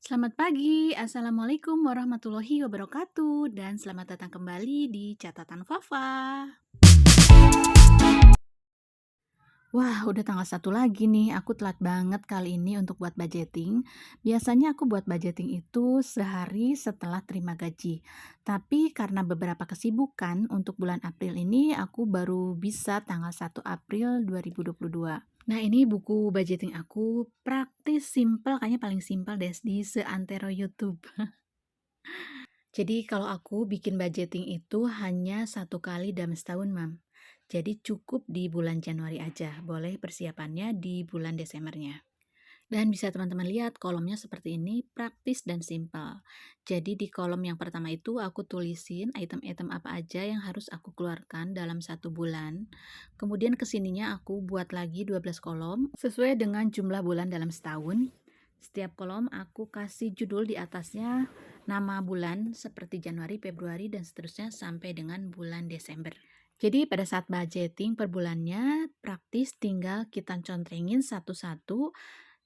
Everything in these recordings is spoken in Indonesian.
Selamat pagi, Assalamualaikum warahmatullahi wabarakatuh, dan selamat datang kembali di Catatan Fafa. Wah, udah tanggal 1 lagi nih, aku telat banget kali ini untuk buat budgeting. Biasanya aku buat budgeting itu sehari setelah terima gaji. Tapi karena beberapa kesibukan untuk bulan April ini, aku baru bisa tanggal 1 April 2022. Nah, ini buku budgeting aku praktis, simple, kayaknya paling simpel deh di seantero YouTube. Jadi kalau aku bikin budgeting itu hanya 1 kali dalam setahun, Mam. Jadi cukup di bulan Januari aja, boleh persiapannya di bulan Desembernya. Dan bisa teman-teman lihat kolomnya seperti ini, praktis dan simpel. Jadi di kolom yang pertama itu aku tulisin item-item apa aja yang harus aku keluarkan dalam 1 bulan. Kemudian kesininya aku buat lagi 12 kolom sesuai dengan jumlah bulan dalam setahun. Setiap kolom aku kasih judul di atasnya, nama bulan seperti Januari, Februari, dan seterusnya sampai dengan bulan Desember. Jadi pada saat budgeting per bulannya praktis tinggal kita contrengin satu-satu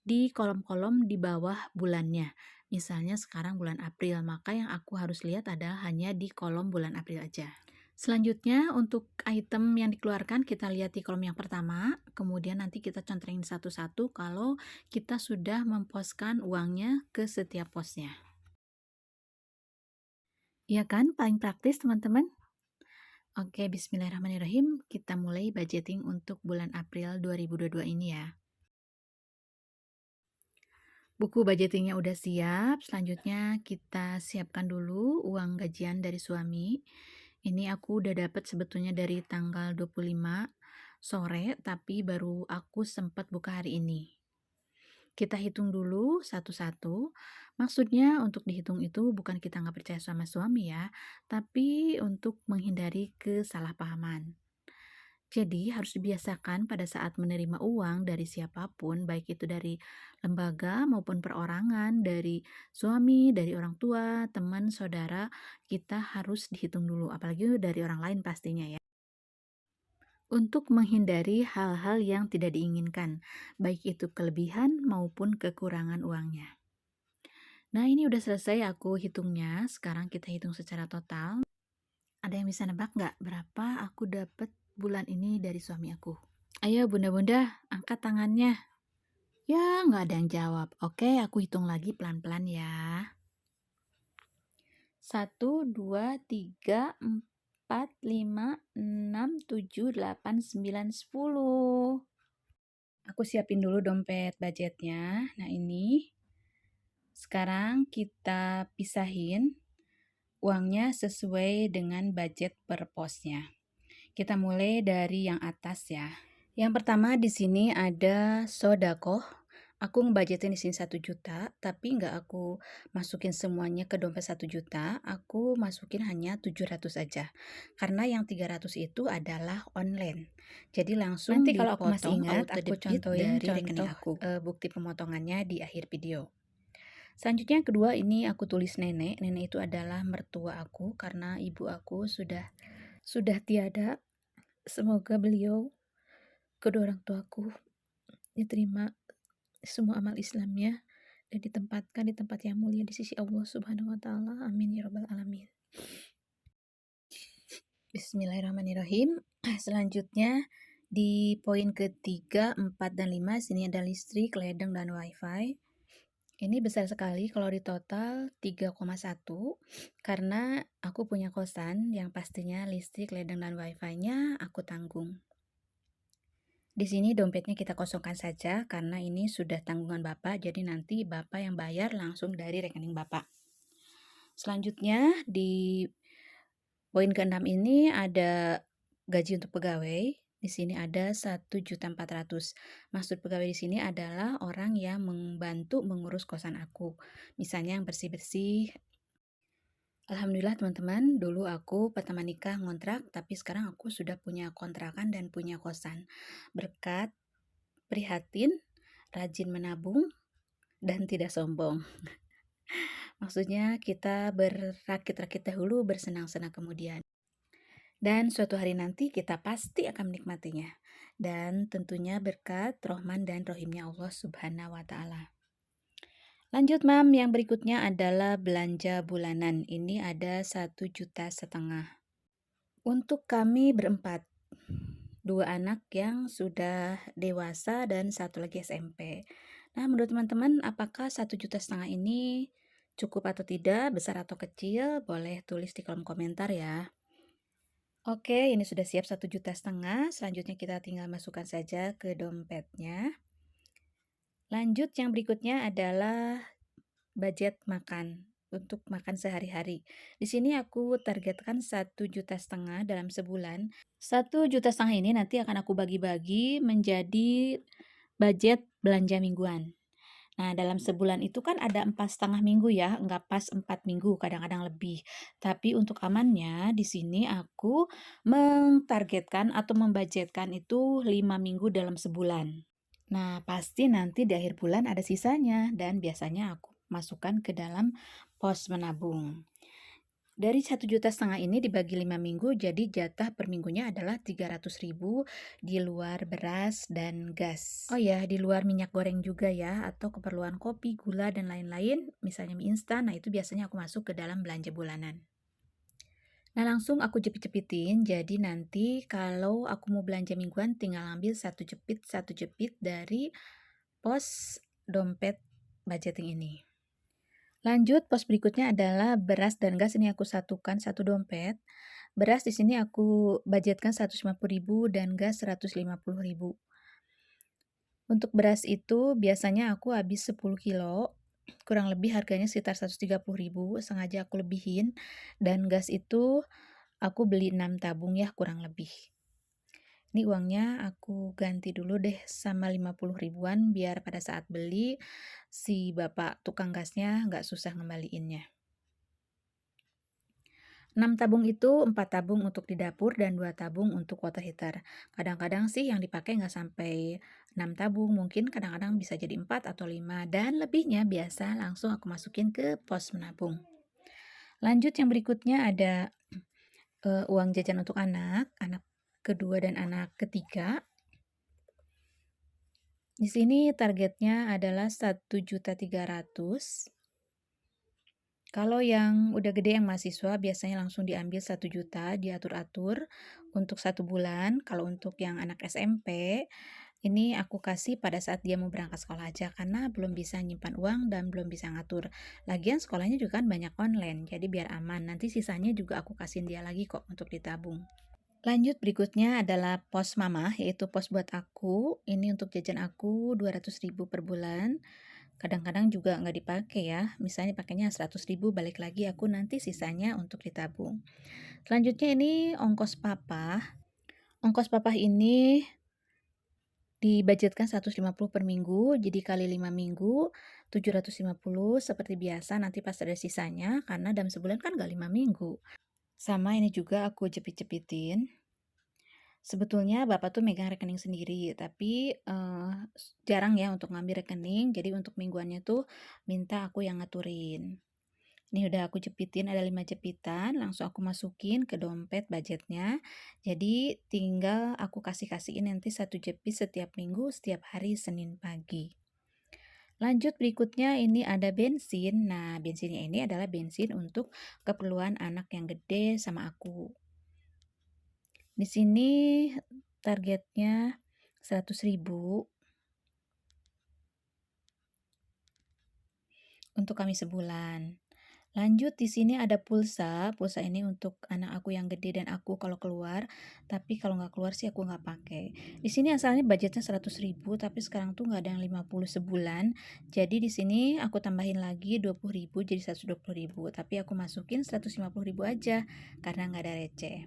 di kolom-kolom di bawah bulannya. Misalnya sekarang bulan April, maka yang aku harus lihat adalah hanya di kolom bulan April aja. Selanjutnya untuk item yang dikeluarkan kita lihat di kolom yang pertama, kemudian nanti kita contrengin satu-satu kalau kita sudah memposkan uangnya ke setiap posnya. Iya kan, paling praktis teman-teman? Oke, bismillahirrahmanirrahim. Kita mulai budgeting untuk bulan April 2022 ini ya. Buku budgetingnya udah siap, selanjutnya kita siapkan dulu uang gajian dari suami. Ini aku udah dapat sebetulnya dari tanggal 25 sore, tapi baru aku sempat buka hari ini. Kita hitung dulu satu-satu. Maksudnya untuk dihitung itu bukan kita nggak percaya sama suami ya, tapi untuk menghindari kesalahpahaman. Jadi harus dibiasakan pada saat menerima uang dari siapapun, baik itu dari lembaga maupun perorangan, dari suami, dari orang tua, teman, saudara, kita harus dihitung dulu, apalagi dari orang lain pastinya ya. Untuk menghindari hal-hal yang tidak diinginkan, baik itu kelebihan maupun kekurangan uangnya. Nah, ini udah selesai aku hitungnya. Sekarang kita hitung secara total. Ada yang bisa nebak nggak berapa aku dapat bulan ini dari suami aku? Ayo bunda-bunda, angkat tangannya. Ya, nggak ada yang jawab. Oke, aku hitung lagi pelan-pelan ya. 1, 2, 3, 4, 5, 6, 7, 8, 9, 10. Aku siapin dulu dompet budgetnya. Nah ini. Sekarang kita pisahin uangnya sesuai dengan budget per posnya. Kita mulai dari yang atas ya. Yang pertama di sini ada sodakoh. Aku ngebudgetin di sini 1 juta, tapi nggak aku masukin semuanya ke dompet 1 juta. Aku masukin hanya 700 aja. Karena yang 300 itu adalah online. Jadi langsung Nanti kalau aku masih dipotong ingat, auto aku debit contohin dari rekening contoh aku. Bukti pemotongannya di akhir video. Selanjutnya yang kedua ini aku tulis nenek. Nenek itu adalah mertua aku karena ibu aku sudah tiada. Semoga beliau, kedua orang tuaku, diterima semua amal Islamnya dan ditempatkan di tempat yang mulia di sisi Allah Subhanahu wa taala. Amin ya rabbal alamin. Bismillahirrahmanirrahim. Selanjutnya di poin ketiga, 4 dan 5 sini ada listrik, ledeng dan wifi. Ini besar sekali kalau di total 3,1 karena aku punya kosan yang pastinya listrik, ledeng dan wifi-nya aku tanggung. Di sini dompetnya kita kosongkan saja karena ini sudah tanggungan Bapak, jadi nanti Bapak yang bayar langsung dari rekening Bapak. Selanjutnya di poin ke-6 ini ada gaji untuk pegawai. Di sini ada 1.400.000. Maksud pegawai di sini adalah orang yang membantu mengurus kosan aku. Misalnya yang bersih-bersih. Alhamdulillah teman-teman, dulu aku pertama nikah ngontrak, tapi sekarang aku sudah punya kontrakan dan punya kosan. Berkat prihatin, rajin menabung, dan tidak sombong. Maksudnya kita berakit-rakit dahulu, bersenang-senang kemudian. Dan suatu hari nanti kita pasti akan menikmatinya. Dan tentunya berkat rahman dan rohimnya Allah Subhanahu wa Ta'ala. Lanjut Mam, yang berikutnya adalah belanja bulanan. Ini ada 1,5 juta. Untuk kami berempat, 2 anak yang sudah dewasa dan satu lagi SMP. Nah, menurut teman-teman, apakah 1,5 juta ini cukup atau tidak, besar atau kecil? Boleh tulis di kolom komentar ya. Oke, ini sudah siap 1,5 juta. Selanjutnya kita tinggal masukkan saja ke dompetnya. Lanjut, yang berikutnya adalah budget makan untuk makan sehari-hari. Di sini aku targetkan 1,5 juta dalam sebulan. 1,5 juta ini nanti akan aku bagi-bagi menjadi budget belanja mingguan. Nah, dalam sebulan itu kan ada 4,5 minggu ya, nggak pas 4 minggu, kadang-kadang lebih. Tapi untuk amannya, di sini aku mentargetkan atau membudgetkan itu 5 minggu dalam sebulan. Nah, pasti nanti di akhir bulan ada sisanya dan biasanya aku masukkan ke dalam pos menabung. Dari 1,5 juta ini dibagi 5 minggu, jadi jatah per minggunya adalah 300.000 di luar beras dan gas. Oh ya, di luar minyak goreng juga ya, atau keperluan kopi, gula, dan lain-lain, misalnya mie instan, nah itu biasanya aku masuk ke dalam belanja bulanan. Nah, langsung aku jepit-jepitin, jadi nanti kalau aku mau belanja mingguan tinggal ambil satu jepit dari pos dompet budgeting ini. Lanjut, pos berikutnya adalah beras dan gas. Ini aku satukan satu dompet. Beras di sini aku budgetkan 150.000 dan gas 150.000. Untuk beras itu biasanya aku habis 10 kilo, kurang lebih harganya sekitar 130.000, sengaja aku lebihin. Dan gas itu aku beli 6 tabung ya, kurang lebih. Ini uangnya aku ganti dulu deh sama 50 ribuan biar pada saat beli si bapak tukang gasnya nggak susah ngembaliinnya. 6 tabung itu 4 tabung untuk di dapur dan 2 tabung untuk water heater. Kadang-kadang sih yang dipakai nggak sampai 6 tabung, mungkin kadang-kadang bisa jadi 4 atau 5, dan lebihnya biasa langsung aku masukin ke pos menabung. Lanjut, yang berikutnya ada uang jajan untuk anak kedua dan anak ketiga. Di sini targetnya adalah 1,300.000. Kalau yang udah gede yang mahasiswa biasanya langsung diambil 1 juta, diatur-atur untuk 1 bulan. Kalau untuk yang anak SMP, ini aku kasih pada saat dia mau berangkat sekolah aja karena belum bisa nyimpan uang dan belum bisa ngatur. Lagian sekolahnya juga kan banyak online, jadi biar aman. Nanti sisanya juga aku kasihin dia lagi kok untuk ditabung. Lanjut, berikutnya adalah pos mama, yaitu pos buat aku. Ini untuk jajan aku 200.000 per bulan. Kadang-kadang juga nggak dipakai ya, misalnya pakainya 100.000, balik lagi aku nanti sisanya untuk ditabung. Selanjutnya ini ongkos papa. Ongkos papa ini dibudgetkan 150 per minggu, jadi kali 5 minggu 750 seperti biasa. Nanti pas ada sisanya, karena dalam sebulan kan nggak 5 minggu. Sama ini juga aku jepit-jepitin. Sebetulnya bapak tuh megang rekening sendiri, tapi jarang ya untuk ngambil rekening, jadi untuk mingguannya tuh minta aku yang ngaturin. Ini udah aku jepitin, ada 5 jepitan, langsung aku masukin ke dompet budgetnya. Jadi tinggal aku kasih-kasihin nanti 1 jepit setiap minggu, setiap hari Senin pagi. Lanjut, berikutnya ini ada bensin. Nah, bensinnya ini adalah bensin untuk keperluan anak yang gede sama aku. Di sini targetnya 100.000 untuk kami sebulan. Lanjut, di sini ada pulsa. Pulsa ini untuk anak aku yang gede dan aku kalau keluar. Tapi kalau nggak keluar sih aku nggak pakai. Di sini asalnya budgetnya 100.000, tapi sekarang tuh nggak ada yang 50 sebulan. Jadi di sini aku tambahin lagi 20.000 jadi 120.000. Tapi aku masukin 150.000 aja karena nggak ada receh.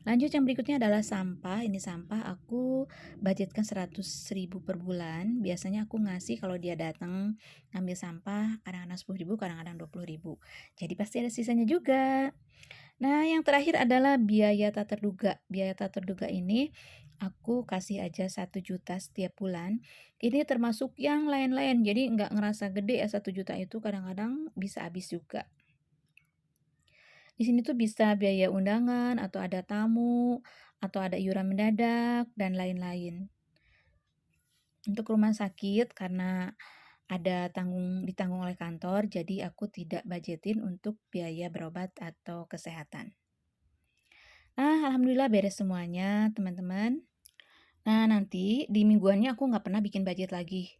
Lanjut, yang berikutnya adalah sampah. Ini sampah aku budgetkan 100.000 per bulan. Biasanya aku ngasih kalau dia datang ngambil sampah kadang-kadang 10.000, kadang-kadang 20.000. Jadi pasti ada sisanya juga. Nah, yang terakhir adalah biaya tak terduga. Biaya tak terduga ini aku kasih aja 1 juta setiap bulan. Ini termasuk yang lain-lain, jadi nggak ngerasa gede ya 1 juta itu, kadang-kadang bisa habis juga. Di sini tuh bisa biaya undangan, atau ada tamu, atau ada iuran mendadak, dan lain-lain. Untuk rumah sakit, karena ditanggung oleh kantor, jadi aku tidak budgetin untuk biaya berobat atau kesehatan. Alhamdulillah beres semuanya, teman-teman. Nah, nanti di mingguannya aku nggak pernah bikin budget lagi.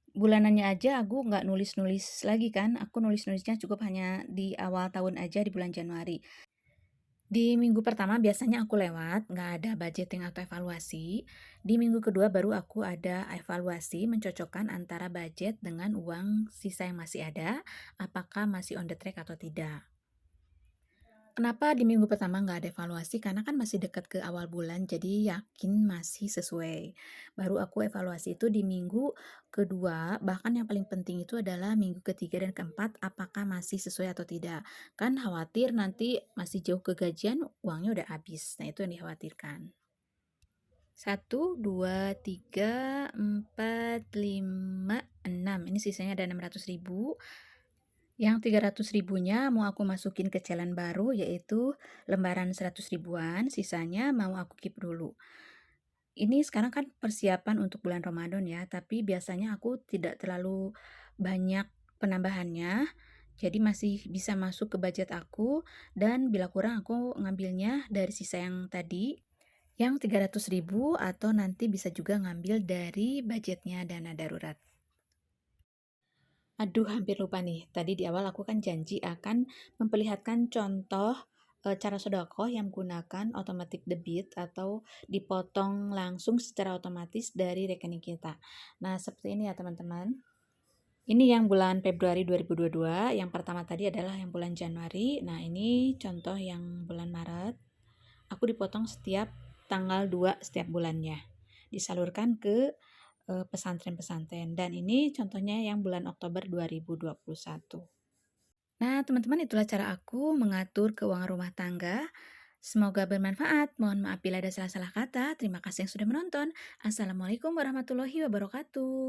Bulanannya aja aku nggak nulis-nulis lagi kan, aku nulis-nulisnya cukup hanya di awal tahun aja di bulan Januari. Di minggu pertama biasanya aku lewat, nggak ada budgeting atau evaluasi. Di minggu kedua baru aku ada evaluasi, mencocokkan antara budget dengan uang sisa yang masih ada, apakah masih on the track atau tidak. Kenapa di minggu pertama nggak ada evaluasi? Karena kan masih dekat ke awal bulan, jadi yakin masih sesuai. Baru aku evaluasi itu di minggu kedua, bahkan yang paling penting itu adalah minggu ketiga dan keempat, apakah masih sesuai atau tidak. Kan khawatir nanti masih jauh ke gajian, uangnya udah habis. Nah, itu yang dikhawatirkan. 1, 2, 3, 4, 5, 6. Ini sisanya ada 600.000. Yang 300 ribunya mau aku masukin ke challenge baru, yaitu lembaran 100 ribuan, sisanya mau aku keep dulu. Ini sekarang kan persiapan untuk bulan Ramadan ya, tapi biasanya aku tidak terlalu banyak penambahannya, jadi masih bisa masuk ke budget aku, dan bila kurang aku ngambilnya dari sisa yang tadi, yang 300 ribu, atau nanti bisa juga ngambil dari budgetnya dana darurat. Aduh, hampir lupa nih. Tadi di awal aku kan janji akan memperlihatkan contoh cara sedekah yang menggunakan automatic debit atau dipotong langsung secara otomatis dari rekening kita. Nah, seperti ini ya teman-teman. Ini yang bulan Februari 2022, yang pertama tadi adalah yang bulan Januari. Nah, ini contoh yang bulan Maret. Aku dipotong setiap tanggal 2 setiap bulannya. Disalurkan ke pesantren-pesantren. Dan ini contohnya yang bulan Oktober 2021. Nah, teman-teman, itulah cara aku mengatur keuangan rumah tangga. Semoga bermanfaat. Mohon maaf bila ada salah-salah kata. Terima kasih yang sudah menonton. Assalamualaikum warahmatullahi wabarakatuh.